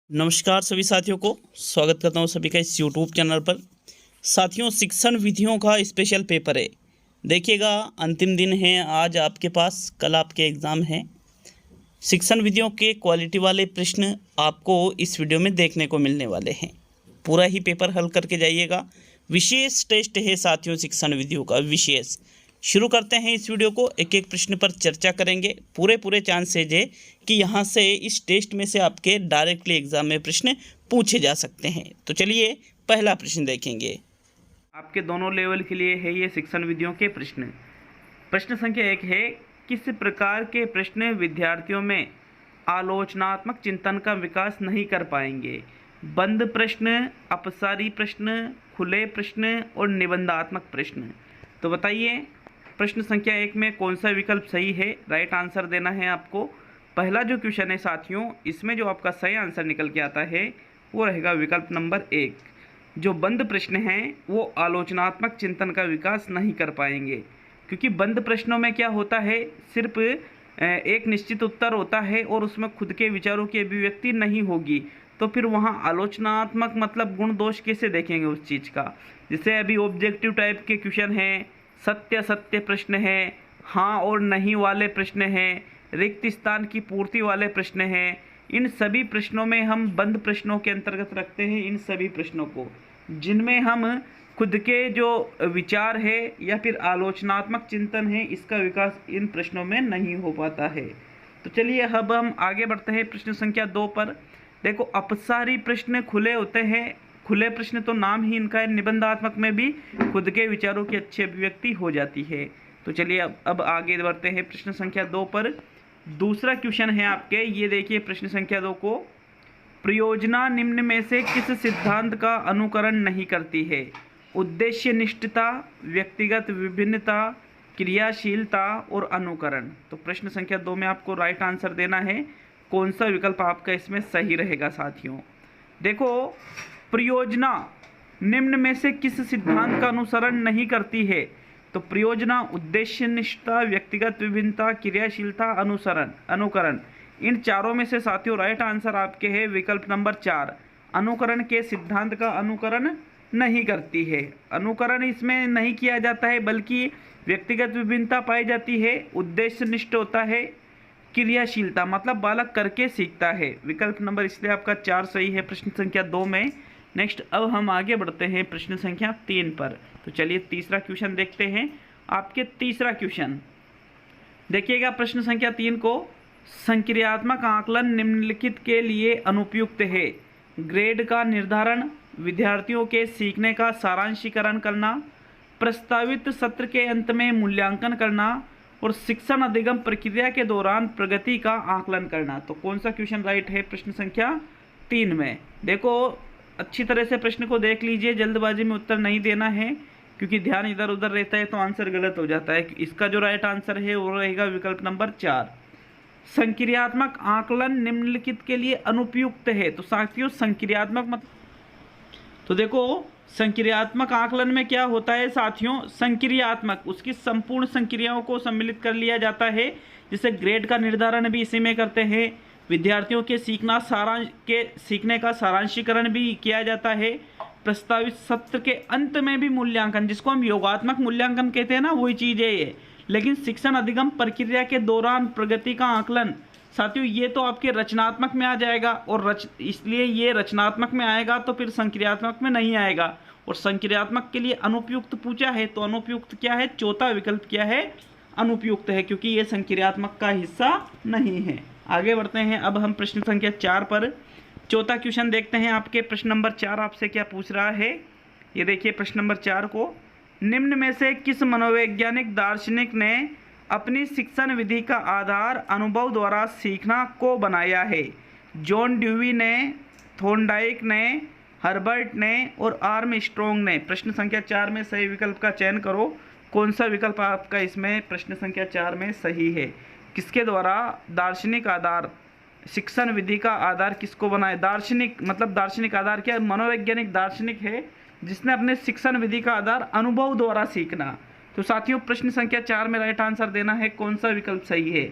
नमस्कार सभी साथियों को स्वागत करता हूं सभी का इस यूट्यूब चैनल पर। साथियों, शिक्षण विधियों का स्पेशल पेपर है। देखिएगा, अंतिम दिन है आज आपके पास, कल आपके एग्ज़ाम हैं। शिक्षण विधियों के क्वालिटी वाले प्रश्न आपको इस वीडियो में देखने को मिलने वाले हैं। पूरा ही पेपर हल करके जाइएगा। विशेष टेस्ट है साथियों शिक्षण विधियों का, विशेष। शुरू करते हैं इस वीडियो को। एक एक प्रश्न पर चर्चा करेंगे। पूरे चांसेज है कि यहाँ से इस टेस्ट में से आपके डायरेक्टली एग्जाम में प्रश्न पूछे जा सकते हैं। तो चलिए पहला प्रश्न देखेंगे। आपके दोनों लेवल के लिए है ये शिक्षण विधियों के प्रश्न। प्रश्न संख्या 1 है, किस प्रकार के प्रश्न विद्यार्थियों में आलोचनात्मक चिंतन का विकास नहीं कर पाएंगे? बंद प्रश्न, अपसारी प्रश्न, खुले प्रश्न और निबंधात्मक प्रश्न। तो बताइए प्रश्न संख्या 1 में कौन सा विकल्प सही है? राइट आंसर देना है आपको। पहला जो क्वेश्चन है साथियों, इसमें जो आपका सही आंसर निकल के आता है वो रहेगा विकल्प नंबर 1। जो बंद प्रश्न हैं वो आलोचनात्मक चिंतन का विकास नहीं कर पाएंगे, क्योंकि बंद प्रश्नों में क्या होता है, सिर्फ एक निश्चित उत्तर होता है और उसमें खुद के विचारों की अभिव्यक्ति नहीं होगी। तो फिर वहाँ आलोचनात्मक मतलब गुण दोष कैसे देखेंगे उस चीज़ का? जैसे अभी ऑब्जेक्टिव टाइप के क्वेश्चन हैं, सत्य सत्य प्रश्न है, हाँ और नहीं वाले प्रश्न हैं, रिक्त स्थान की पूर्ति वाले प्रश्न हैं। इन सभी प्रश्नों में हम बंद प्रश्नों के अंतर्गत रखते हैं इन सभी प्रश्नों को, जिनमें हम खुद के जो विचार है या फिर आलोचनात्मक चिंतन है, इसका विकास इन प्रश्नों में नहीं हो पाता है। तो चलिए अब हम आगे बढ़ते हैं प्रश्न संख्या 2 पर। देखो, अपसारी प्रश्न खुले होते हैं। खुले प्रश्न तो नाम ही इनका है, निबंधात्मक में भी खुद के विचारों की अच्छी अभिव्यक्ति हो जाती है। तो चलिए अब आगे बढ़ते हैं प्रश्न संख्या 2 पर। दूसरा क्वेश्चन है आपके, ये देखिए प्रश्न संख्या 2 को। प्रयोजना निम्न में से किस सिद्धांत का अनुकरण नहीं करती है? उद्देश्य निष्ठता, व्यक्तिगत विभिन्नता, क्रियाशीलता और अनुकरण। तो प्रश्न संख्या 2 में आपको राइट आंसर देना है। कौन सा विकल्प आपका इसमें सही रहेगा साथियों? देखो, प्रयोजना निम्न में से किस सिद्धांत का अनुसरण नहीं करती है? तो प्रयोजना, उद्देश्य निष्ठता, व्यक्तिगत विभिन्नता, क्रियाशीलता, अनुकरण। इन चारों में से साथियों राइट आंसर आपके है विकल्प नंबर 4। अनुकरण के सिद्धांत का अनुकरण नहीं करती है। अनुकरण इसमें नहीं किया जाता है, बल्कि व्यक्तिगत विभिन्नता पाई जाती है, उद्देश्य निष्ठ होता है, क्रियाशीलता मतलब बालक करके सीखता है। विकल्प नंबर इसलिए आपका 4 सही है प्रश्न संख्या 2 में। नेक्स्ट अब हम आगे बढ़ते हैं प्रश्न संख्या 3 पर। तो चलिए तीसरा क्वेश्चन देखते हैं। आपके तीसरा क्वेश्चन देखिएगा प्रश्न संख्या 3 को। संक्रियात्मक आकलन निम्नलिखित के लिए अनुपयुक्त है? ग्रेड का निर्धारण, विद्यार्थियों के सीखने का सारांशीकरण करना, प्रस्तावित सत्र के अंत में मूल्यांकन करना और शिक्षण अधिगम प्रक्रिया के दौरान प्रगति का आकलन करना। तो कौन सा क्वेश्चन राइट है प्रश्न संख्या 3 में? देखो, अच्छी तरह से प्रश्न को देख लीजिए, जल्दबाजी में उत्तर नहीं देना है, क्योंकि ध्यान इधर उधर रहता है तो आंसर गलत हो जाता है। इसका जो राइट आंसर है वो रहेगा विकल्प नंबर 4। संक्रियात्मक आकलन निम्नलिखित के लिए अनुपयुक्त है। तो साथियों संक्रियात्मक मतलब, तो देखो संक्रियात्मक आकलन में क्या होता है साथियों, संक्रियात्मक उसकी संपूर्ण संक्रियाओं को सम्मिलित कर लिया जाता है। जिसे ग्रेड का निर्धारण भी इसी में करते हैं, विद्यार्थियों के सीखने का सारांशीकरण भी किया जाता है, प्रस्तावित सत्र के अंत में भी मूल्यांकन, जिसको हम योगात्मक मूल्यांकन कहते हैं ना, वही चीज़ है ये। लेकिन शिक्षण अधिगम प्रक्रिया के दौरान प्रगति का आकलन साथियों ये तो आपके रचनात्मक में आ जाएगा, और इसलिए ये रचनात्मक में आएगा तो फिर संक्रियात्मक में नहीं आएगा। और संक्रियात्मक के लिए अनुपयुक्त पूछा है, तो अनुपयुक्त क्या है? चौथा विकल्प क्या है? अनुपयुक्त है, क्योंकि ये संक्रियात्मक का हिस्सा नहीं है। आगे बढ़ते हैं अब हम प्रश्न संख्या 4 पर। चौथा क्वेश्चन देखते हैं आपके। प्रश्न नंबर 4 आपसे क्या पूछ रहा है, ये देखिए प्रश्न नंबर 4 को। निम्न में से किस मनोवैज्ञानिक दार्शनिक ने अपनी शिक्षण विधि का आधार अनुभव द्वारा सीखना को बनाया है? जॉन ड्यूवी ने, थॉर्नडाइक ने, हर्बर्ट ने और आर्मस्ट्रॉन्ग ने। प्रश्न संख्या 4 में सही विकल्प का चयन करो। कौन सा विकल्प आपका इसमें प्रश्न संख्या 4 में सही है? किसके द्वारा दार्शनिक आधार, शिक्षण विधि का आधार किसको बनाया? दार्शनिक मतलब दार्शनिक आधार क्या? मनोवैज्ञानिक दार्शनिक है जिसने अपने शिक्षण विधि का आधार अनुभव द्वारा सीखना। तो साथियों प्रश्न संख्या 4 में राइट आंसर देना है। कौन सा विकल्प सही है?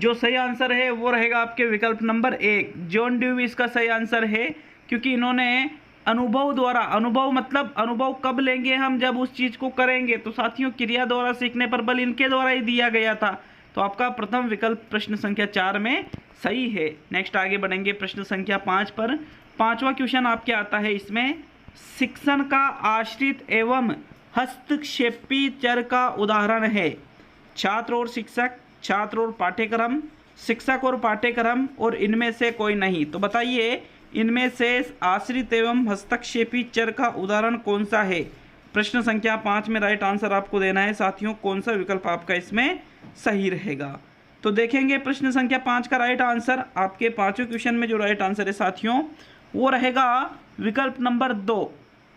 जो सही आंसर है वो रहेगा आपके विकल्प नंबर 1, जॉन ड्यूवी इसका सही आंसर है, क्योंकि इन्होंने अनुभव द्वारा, अनुभव मतलब अनुभव कब लेंगे हम, जब उस चीज़ को करेंगे, तो साथियों क्रिया द्वारा सीखने पर बल इनके द्वारा ही दिया गया था। तो आपका प्रथम विकल्प प्रश्न संख्या 4 में सही है। नेक्स्ट आगे बढ़ेंगे प्रश्न संख्या 5 पर। 5वां क्वेश्चन आपके आता है इसमें, शिक्षण का आश्रित एवं हस्तक्षेपी चर का उदाहरण है। छात्र और शिक्षक, छात्र और पाठ्यक्रम, शिक्षक और पाठ्यक्रम, और इनमें से कोई नहीं। तो बताइए इनमें से आश्रित एवं हस्तक्षेपी चर का उदाहरण कौन सा है। प्रश्न संख्या 5 में राइट आंसर आपको देना है साथियों, कौन सा विकल्प आपका इसमें सही रहेगा। तो देखेंगे प्रश्न संख्या 5 का राइट आंसर, आपके पांचों क्वेश्चन में जो राइट आंसर है साथियों वो रहेगा विकल्प नंबर 2।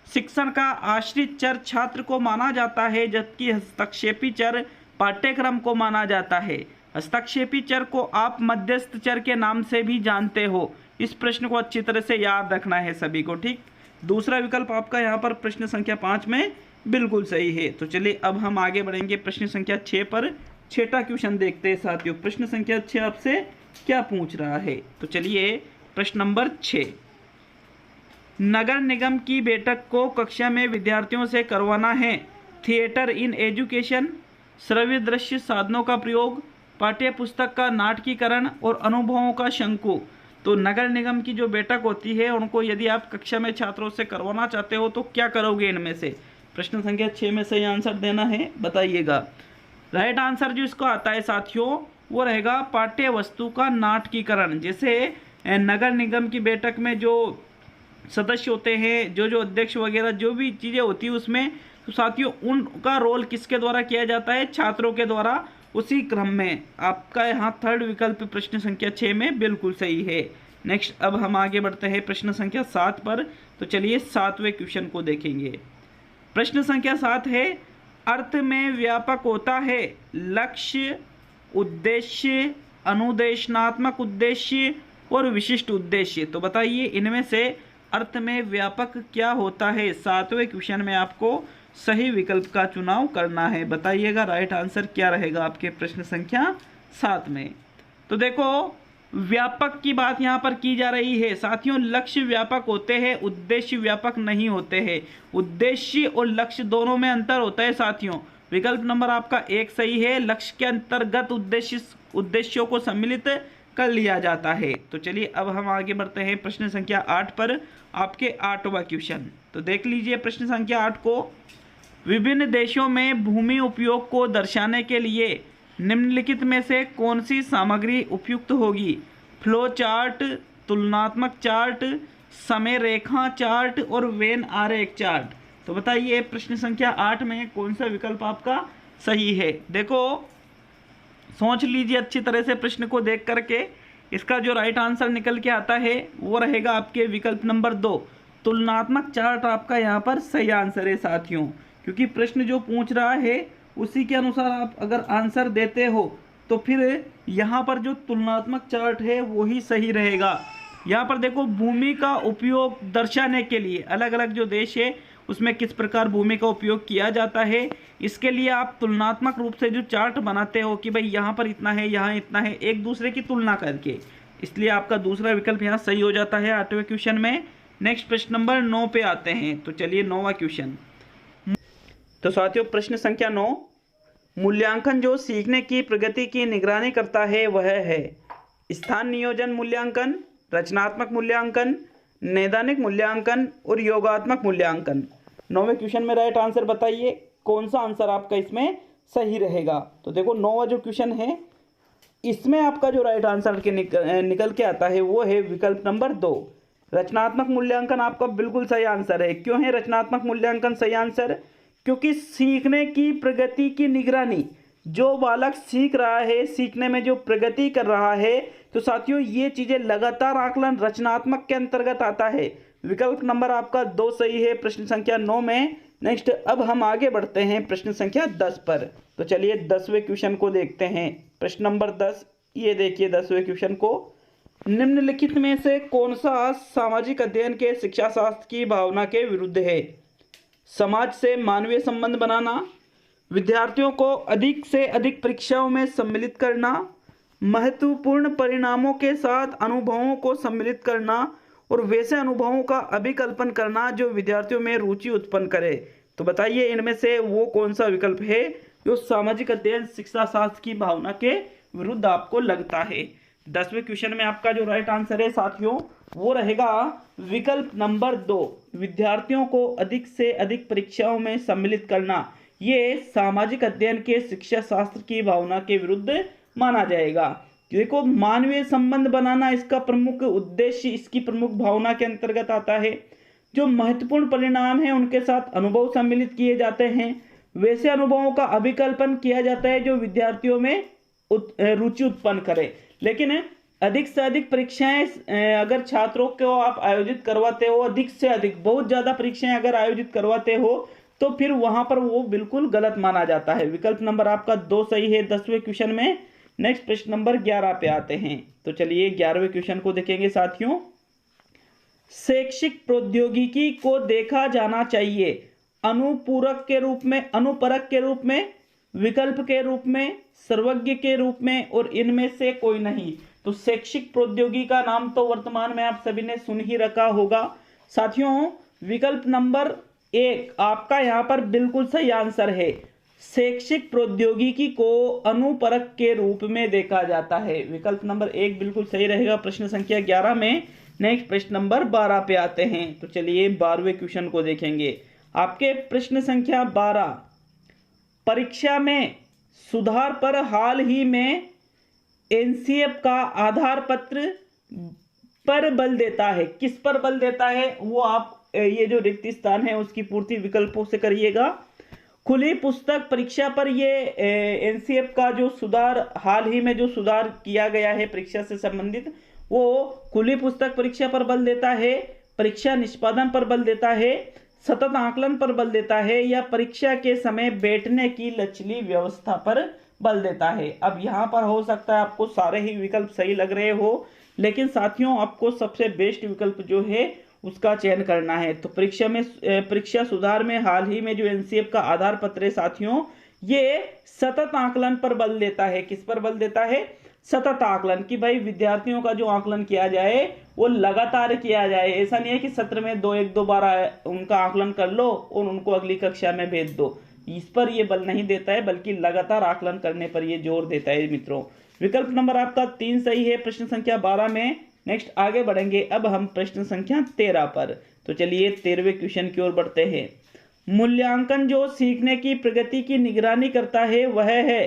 शिक्षण का आश्रित चर छात्र को माना जाता है, जबकि हस्तक्षेपी चर पाठ्यक्रम को माना जाता है। हस्तक्षेपी चर को आप मध्यस्थ चर के नाम से भी जानते हो। इस प्रश्न को अच्छी तरह से याद रखना है सभी को, ठीक। दूसरा विकल्प आपका यहाँ पर प्रश्न संख्या 5 में बिल्कुल सही है। तो चलिए अब हम आगे बढ़ेंगे प्रश्न संख्या 6 पर। 6वां क्वेश्चन देखते हैं साथियों, प्रश्न संख्या 6 आपसे क्या पूछ रहा है। तो चलिए प्रश्न नंबर 6, नगर निगम की बैठक को कक्षा में विद्यार्थियों से करवाना है। थिएटर इन एजुकेशन, श्रव्य दृश्य साधनों का प्रयोग, पाठ्य पुस्तक का नाटकीकरण और अनुभवों का शंकु। तो नगर निगम की जो बैठक होती है उनको यदि आप कक्षा में छात्रों से करवाना चाहते हो तो क्या करोगे इनमें से। प्रश्न संख्या 6 में सही आंसर देना है, बताइएगा। राइट आंसर जो इसको आता है साथियों वो रहेगा पाठ्य वस्तु का नाटकीकरण। जैसे नगर निगम की बैठक में जो सदस्य होते हैं, जो अध्यक्ष वगैरह जो भी चीज़ें होती है उसमें, तो साथियों उनका रोल किसके द्वारा किया जाता है, छात्रों के द्वारा। उसी क्रम में आपका यहाँ थर्ड विकल्प प्रश्न संख्या 6 में बिल्कुल सही है। नेक्स्ट अब हम आगे बढ़ते हैं प्रश्न संख्या 7 पर। तो चलिए 7वें क्वेश्चन को देखेंगे। प्रश्न संख्या 7 है, अर्थ में व्यापक होता है लक्ष्य, उद्देश्य, अनुदेशनात्मक उद्देश्य और विशिष्ट उद्देश्य। तो बताइए इनमें से अर्थ में व्यापक क्या होता है। 7वें क्वेश्चन में आपको सही विकल्प का चुनाव करना है, बताइएगा राइट आंसर क्या रहेगा आपके प्रश्न संख्या 7 में। तो देखो व्यापक की बात यहाँ पर की जा रही है साथियों, लक्ष्य व्यापक होते हैं, उद्देश्य व्यापक नहीं होते हैं। उद्देश्य और लक्ष्य दोनों में अंतर होता है साथियों। विकल्प नंबर आपका 1 सही है, लक्ष्य के अंतर्गत उद्देश्यों को सम्मिलित कर लिया जाता है। तो चलिए अब हम आगे बढ़ते हैं प्रश्न संख्या 8 पर, आपके 8वां क्वेश्चन। तो देख लीजिए प्रश्न संख्या 8 को, विभिन्न देशों में भूमि उपयोग को दर्शाने के लिए निम्नलिखित में से कौन सी सामग्री उपयुक्त होगी। फ्लो चार्ट, तुलनात्मक चार्ट, समय रेखा चार्ट और वेन आरेख चार्ट। तो बताइए प्रश्न संख्या 8 में कौन सा विकल्प आपका सही है। देखो सोच लीजिए अच्छी तरह से प्रश्न को देख करके, इसका जो राइट आंसर निकल के आता है वो रहेगा आपके विकल्प नंबर 2, तुलनात्मक चार्ट आपका यहाँ पर सही आंसर है साथियों। क्योंकि प्रश्न जो पूछ रहा है उसी के अनुसार आप अगर आंसर देते हो तो फिर यहाँ पर जो तुलनात्मक चार्ट है वो ही सही रहेगा। यहाँ पर देखो भूमि का उपयोग दर्शाने के लिए अलग अलग जो देश है उसमें किस प्रकार भूमि का उपयोग किया जाता है, इसके लिए आप तुलनात्मक रूप से जो चार्ट बनाते हो कि भाई यहाँ पर इतना है, यहाँ इतना है, एक दूसरे की तुलना करके, इसलिए आपका दूसरा विकल्प यहाँ सही हो जाता है 8वें क्वेश्चन में। नेक्स्ट प्रश्न नंबर 9 पे आते हैं। तो चलिए 9वां क्वेश्चन। तो साथियों प्रश्न संख्या 9, मूल्यांकन जो सीखने की प्रगति की निगरानी करता है वह है स्थान नियोजन मूल्यांकन, रचनात्मक मूल्यांकन, नैदानिक मूल्यांकन और योगात्मक मूल्यांकन। 9वें क्वेश्चन में राइट आंसर बताइए कौन सा आंसर आपका इसमें सही रहेगा। तो देखो 9वां जो क्वेश्चन है इसमें आपका जो राइट आंसर के निकल के आता है वो है विकल्प नंबर 2, रचनात्मक मूल्यांकन आपका बिल्कुल सही आंसर है। क्यों है रचनात्मक मूल्यांकन सही आंसर, क्योंकि सीखने की प्रगति की निगरानी, जो बालक सीख रहा है, सीखने में जो प्रगति कर रहा है, तो साथियों ये चीजें लगातार आकलन रचनात्मक के अंतर्गत आता है। विकल्प नंबर आपका 2 सही है प्रश्न संख्या 9 में। नेक्स्ट अब हम आगे बढ़ते हैं प्रश्न संख्या 10 पर। तो चलिए 10वें क्वेश्चन को देखते हैं। प्रश्न नंबर 10, ये देखिए 10वें क्वेश्चन को, निम्नलिखित में से कौन सा सामाजिक अध्ययन के शिक्षा शास्त्र की भावना के विरुद्ध है। समाज से मानवीय संबंध बनाना, विद्यार्थियों को अधिक से अधिक परीक्षाओं में सम्मिलित करना, महत्वपूर्ण परिणामों के साथ अनुभवों को सम्मिलित करना और वैसे अनुभवों का अभिकल्पन करना जो विद्यार्थियों में रुचि उत्पन्न करे। तो बताइए इनमें से वो कौन सा विकल्प है जो सामाजिक अध्ययन शिक्षा शास्त्र की भावना के विरुद्ध आपको लगता है। 10वें क्वेश्चन में आपका जो राइट आंसर है साथियों वो रहेगा विकल्प नंबर 2, विद्यार्थियों को अधिक से अधिक परीक्षाओं में सम्मिलित करना। ये सामाजिक अध्ययन के शिक्षा शास्त्र की भावना के विरुद्ध माना जाएगा। देखो मानवीय संबंध बनाना इसका प्रमुख उद्देश्य, इसकी प्रमुख भावना के अंतर्गत आता है। जो महत्वपूर्ण परिणाम है उनके साथ अनुभव सम्मिलित किए जाते हैं, वैसे अनुभवों का अभिकल्पन किया जाता है जो विद्यार्थियों में रुचि उत्पन्न करे। लेकिन अधिक से अधिक परीक्षाएं अगर छात्रों को आप आयोजित करवाते हो, अधिक से अधिक बहुत ज्यादा परीक्षाएं अगर आयोजित करवाते हो तो फिर वहां पर वो बिल्कुल गलत माना जाता है। विकल्प नंबर आपका 2 सही है 10वें क्वेश्चन में। नेक्स्ट प्रश्न नंबर 11 पे आते हैं। तो चलिए 11वें क्वेश्चन को देखेंगे साथियों। शैक्षिक प्रौद्योगिकी को देखा जाना चाहिए अनुपूरक के रूप में, अनुपरक के रूप में, विकल्प के रूप में, सर्वज्ञ के रूप में और इनमें से कोई नहीं। तो शैक्षिक प्रौद्योगिकी का नाम तो वर्तमान में आप सभी ने सुन ही रखा होगा साथियों। विकल्प नंबर 1 आपका यहाँ पर बिल्कुल सही आंसर है। शैक्षिक प्रौद्योगिकी को अनुपरक के रूप में देखा जाता है। विकल्प नंबर 1 बिल्कुल सही रहेगा प्रश्न संख्या 11 में। नेक्स्ट प्रश्न नंबर 12 पे आते हैं। तो चलिए 12वें क्वेश्चन को देखेंगे। आपके प्रश्न संख्या 12, परीक्षा में सुधार पर हाल ही में एनसीएफ का आधार पत्र पर बल देता है। किस पर बल देता है वो आप ये जो रिक्त स्थान है उसकी पूर्ति विकल्पों से करिएगा। खुली पुस्तक परीक्षा पर ये एनसीएफ का जो सुधार, हाल ही में जो सुधार किया गया है परीक्षा से संबंधित, वो खुली पुस्तक परीक्षा पर बल देता है, परीक्षा निष्पादन पर बल देता है, सतत आकलन पर बल देता है या परीक्षा के समय बैठने की लचीली व्यवस्था पर बल देता है। अब यहाँ पर हो सकता है आपको सारे ही विकल्प सही लग रहे हो, लेकिन साथियों आपको सबसे बेस्ट विकल्प जो है उसका चयन करना है। तो परीक्षा सुधार में हाल ही में जो एनसीएफ का आधार पत्र है साथियों, ये सतत आकलन पर बल देता है। किस पर बल देता है? सतत आकलन, कि भाई विद्यार्थियों का जो आकलन किया जाए वो लगातार किया जाए। ऐसा नहीं है कि सत्र में 1-2 बार उनका आकलन कर लो और उनको अगली कक्षा में भेज दो, इस पर ये बल नहीं देता है, बल्कि लगातार आकलन करने पर ये जोर देता है मित्रों। विकल्प नंबर आपका 3 सही है प्रश्न संख्या 12 में। नेक्स्ट आगे बढ़ेंगे अब हम प्रश्न संख्या 13 पर। तो चलिए 13वें क्वेश्चन की ओर बढ़ते हैं। मूल्यांकन जो सीखने की प्रगति की निगरानी करता है वह है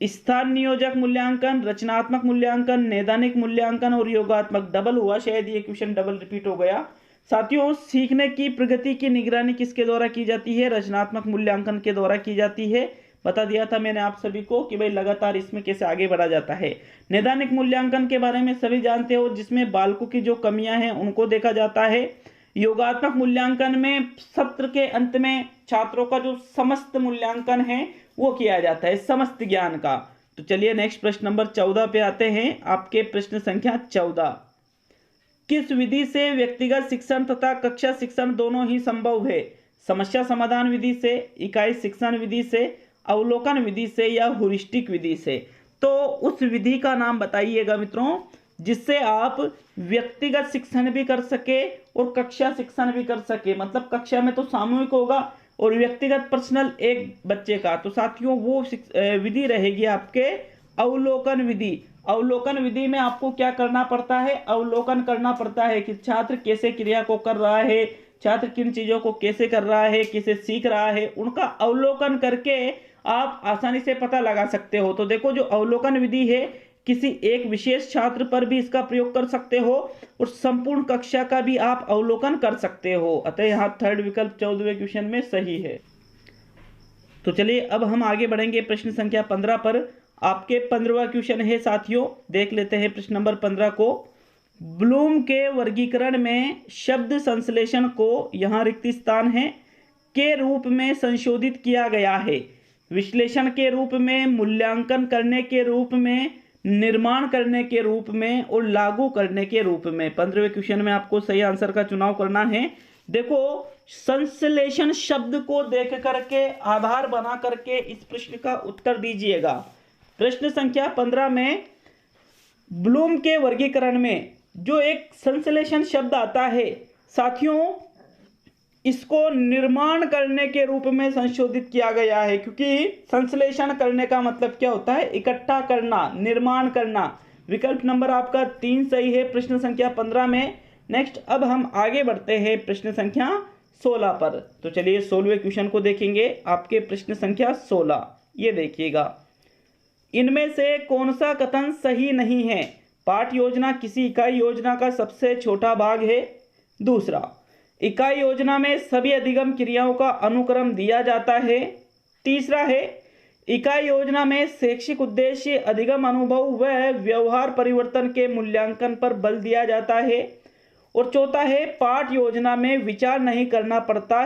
स्थान नियोजक मूल्यांकन, रचनात्मक मूल्यांकन, नैदानिक मूल्यांकन और योगात्मक। डबल हुआ, शायद ये क्वेश्चन डबल रिपीट हो गया। साथियों सीखने की प्रगति की निगरानी किसके द्वारा की जाती है? रचनात्मक मूल्यांकन के द्वारा की जाती है। बता दिया था मैंने आप सभी को कि भाई लगातार इसमें कैसे आगे बढ़ा जाता है। नैदानिक मूल्यांकन के बारे में सभी जानते हो, जिसमें बालकों की जो कमियां हैं उनको देखा जाता है। योगात्मक मूल्यांकन में सत्र के अंत में छात्रों का जो समस्त मूल्यांकन है वो किया जाता है, समस्त ज्ञान का। तो चलिए नेक्स्ट प्रश्न नंबर 14 पे आते हैं। आपके प्रश्न संख्या 14, किस विधि से व्यक्तिगत शिक्षण तथा कक्षा शिक्षण दोनों ही संभव है? समस्या समाधान विधि से, इकाई शिक्षण विधि से, अवलोकन विधि से या हुरिस्टिक विधि से? तो उस विधि का नाम बताइएगा मित्रों जिससे आप व्यक्तिगत शिक्षण भी कर सके और कक्षा शिक्षण भी कर सके। मतलब कक्षा में तो सामूहिक होगा और व्यक्तिगत पर्सनल एक बच्चे का। तो साथियों वो विधि रहेगी आपके अवलोकन विधि। अवलोकन विधि में आपको क्या करना पड़ता है? अवलोकन करना पड़ता है कि छात्र कैसे क्रिया को कर रहा है, छात्र किन चीजों को कैसे कर रहा है, कैसे सीख रहा है, उनका अवलोकन करके आप आसानी से पता लगा सकते हो। तो देखो जो अवलोकन विधि है किसी एक विशेष छात्र पर भी इसका प्रयोग कर सकते हो और संपूर्ण कक्षा का भी आप अवलोकन कर सकते हो। अतः यहाँ थर्ड विकल्प 14वें क्वेश्चन में सही है। तो चलिए अब हम आगे बढ़ेंगे प्रश्न संख्या 15 पर। आपके 15वां क्वेश्चन है साथियों, देख लेते हैं प्रश्न नंबर 15 को। ब्लूम के वर्गीकरण में शब्द संश्लेषण को, यहाँ रिक्त स्थान है, के रूप में संशोधित किया गया है। विश्लेषण के रूप में, मूल्यांकन करने के रूप में, निर्माण करने के रूप में और लागू करने के रूप में। 15वें क्वेश्चन में आपको सही आंसर का चुनाव करना है। देखो संश्लेषण शब्द को देख करके आधार बना करके इस प्रश्न का उत्तर दीजिएगा। प्रश्न संख्या 15 में ब्लूम के वर्गीकरण में जो एक संश्लेषण शब्द आता है साथियों, इसको निर्माण करने के रूप में संशोधित किया गया है, क्योंकि संश्लेषण करने का मतलब क्या होता है? इकट्ठा करना, निर्माण करना। विकल्प नंबर आपका 3 सही है प्रश्न संख्या 15 में। नेक्स्ट अब हम आगे बढ़ते हैं प्रश्न संख्या 16 पर। तो चलिए 16वें क्वेश्चन को देखेंगे। आपके प्रश्न संख्या 16 ये देखिएगा, इनमें से कौन सा कथन सही नहीं है? पाठ योजना किसी इकाई योजना का सबसे छोटा भाग है। दूसरा, इकाई योजना में सभी अधिगम क्रियाओं का अनुक्रम दिया जाता है। तीसरा है, इकाई योजना में शैक्षिक उद्देश्य अधिगम अनुभव व व्यवहार परिवर्तन के मूल्यांकन पर बल दिया जाता है। और चौथा है, पाठ योजना में विचार नहीं करना पड़ता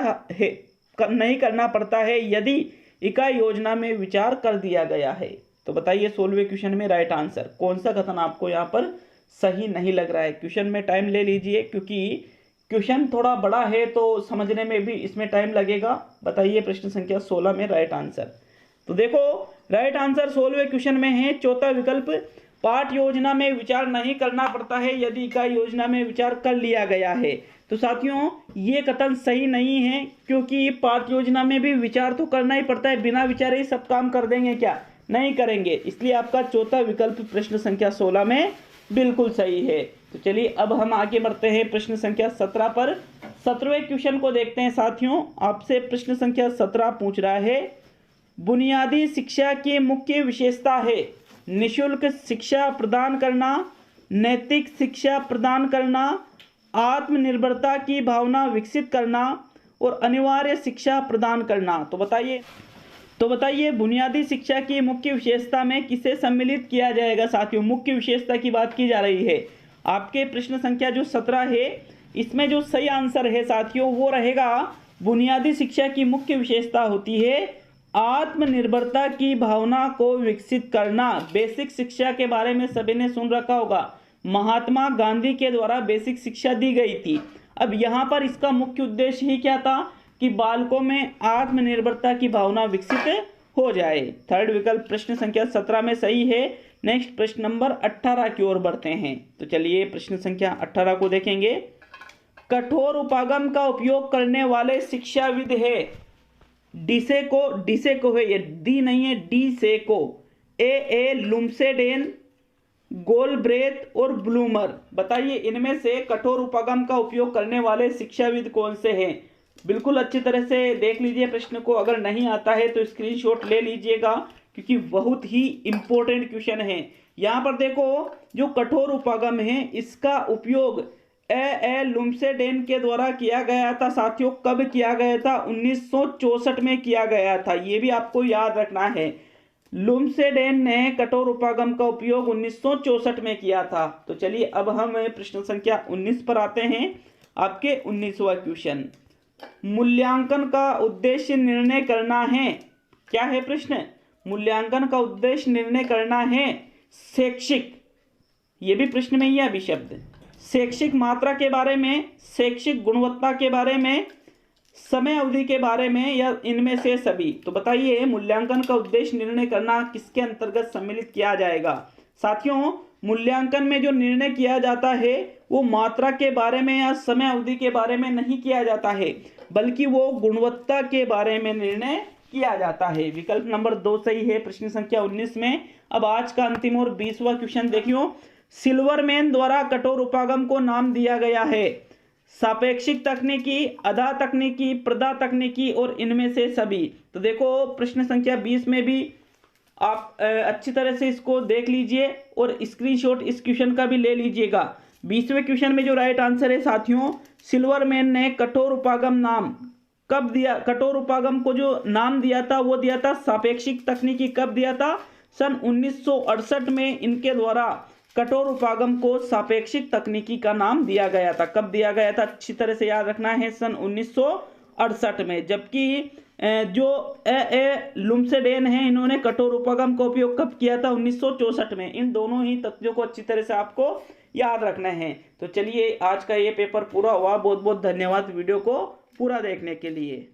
है यदि इकाई योजना में विचार कर दिया गया है। तो बताइए 16वें क्वेश्चन में राइट आंसर कौन सा कथन आपको यहाँ पर सही नहीं लग रहा है? क्वेश्चन में टाइम ले लीजिए, क्योंकि क्वेश्चन थोड़ा बड़ा है तो समझने में भी इसमें टाइम लगेगा। बताइए प्रश्न संख्या 16 में राइट आंसर। तो देखो राइट आंसर 16वें क्वेश्चन में है चौथा विकल्प, पाठ योजना में विचार नहीं करना पड़ता है यदि इकाई योजना में विचार कर लिया गया है। तो साथियों ये कथन सही नहीं है, क्योंकि पाठ योजना में भी विचार तो करना ही पड़ता है। बिना विचारे ही सब काम कर देंगे क्या? नहीं करेंगे। इसलिए आपका चौथा विकल्प प्रश्न संख्या 16 में बिल्कुल सही है। तो चलिए अब हम आगे बढ़ते हैं प्रश्न संख्या 17 पर। 17वें क्वेश्चन को देखते हैं साथियों। आपसे प्रश्न संख्या 17 पूछ रहा है, बुनियादी शिक्षा की मुख्य विशेषता है निःशुल्क शिक्षा प्रदान करना, नैतिक शिक्षा प्रदान करना, आत्मनिर्भरता की भावना विकसित करना और अनिवार्य शिक्षा प्रदान करना। तो बताइए बुनियादी शिक्षा की मुख्य विशेषता में किसे सम्मिलित किया जाएगा? साथियों मुख्य विशेषता की बात की जा रही है। आपके प्रश्न संख्या जो 17 है इसमें जो सही आंसर है साथियों वो रहेगा, बुनियादी शिक्षा की मुख्य विशेषता होती है आत्मनिर्भरता की भावना को विकसित करना। बेसिक शिक्षा के बारे में सभी ने सुन रखा होगा, महात्मा गांधी के द्वारा बेसिक शिक्षा दी गई थी। अब यहाँ पर इसका मुख्य उद्देश्य ही क्या था कि बालकों में आत्मनिर्भरता की भावना विकसित हो जाए। थर्ड विकल्प प्रश्न संख्या 17 में सही है। नेक्स्ट प्रश्न नंबर 18 की ओर बढ़ते हैं। तो चलिए प्रश्न संख्या 18 को देखेंगे। कठोर उपागम का उपयोग करने वाले शिक्षाविद है डिसेको है, ये डी नहीं है, डिसेको, ए लुम्सेडेन, गोलब्रेथ और ब्लूमर। बताइए इनमें से कठोर उपागम का उपयोग करने वाले शिक्षाविद कौन से हैं? बिल्कुल अच्छी तरह से देख लीजिए प्रश्न को, अगर नहीं आता है तो स्क्रीनशॉट ले लीजिएगा, क्योंकि बहुत ही इंपॉर्टेंट क्वेश्चन है। यहाँ पर देखो जो कठोर उपागम है इसका उपयोग ए लुम्सेडेन के द्वारा किया गया था साथियों। कब किया गया था? 1964 में किया गया था, ये भी आपको याद रखना है। लुम्सेडेन ने कठोर उपागम का उपयोग 1964 में किया था। तो चलिए अब हम प्रश्न संख्या 19 पर आते हैं। आपके 19वां क्वेश्चन, मूल्यांकन का उद्देश्य निर्णय करना है। क्या है प्रश्न? मूल्यांकन का उद्देश्य निर्णय करना है शैक्षिक, ये भी प्रश्न में ही है अभी शब्द, शैक्षिक मात्रा के बारे में, शैक्षिक गुणवत्ता के बारे में, समय अवधि के बारे में, या इनमें से सभी। तो बताइए मूल्यांकन का उद्देश्य निर्णय करना किसके अंतर्गत सम्मिलित किया जाएगा? साथियों मूल्यांकन में जो निर्णय किया जाता है वो मात्रा के बारे में या समय अवधि के बारे में नहीं किया जाता है, बल्कि वो गुणवत्ता के बारे में निर्णय किया जाता है। विकल्प नंबर 2 सही है प्रश्न संख्या 19 में। अब आज का अंतिम और 20वां क्वेश्चन देखियो। सिल्वरमैन द्वारा कठोर उपागम को नाम दिया गया है सापेक्षिक तकनीकी, अधा तकनीकी, प्रदा तकनीकी और इनमें से सभी। तो देखो प्रश्न संख्या 20 में भी आप अच्छी तरह से इसको देख लीजिए और स्क्रीनशॉट इस क्वेश्चन का भी ले लीजिएगा। 20वें क्वेश्चन में जो राइट आंसर है साथियों, सिल्वरमैन ने कठोर उपागम नाम कब दिया? कठोर उपागम को जो नाम दिया था वो दिया था सापेक्षिक तकनीकी। कब दिया था? सन 1968 में इनके द्वारा कठोर उपागम को सापेक्षिक तकनीकी का नाम दिया गया था। कब दिया गया था? अच्छी तरह से याद रखना है, सन 1968 में। जबकि जो ए लुम्सेडेन है इन्होंने कठोर उपागम का उपयोग कब किया था? 1964 में। इन दोनों ही तथ्यों को अच्छी तरह से आपको याद रखना है। तो चलिए आज का ये पेपर पूरा हुआ। बहुत बहुत धन्यवाद वीडियो को पूरा देखने के लिए।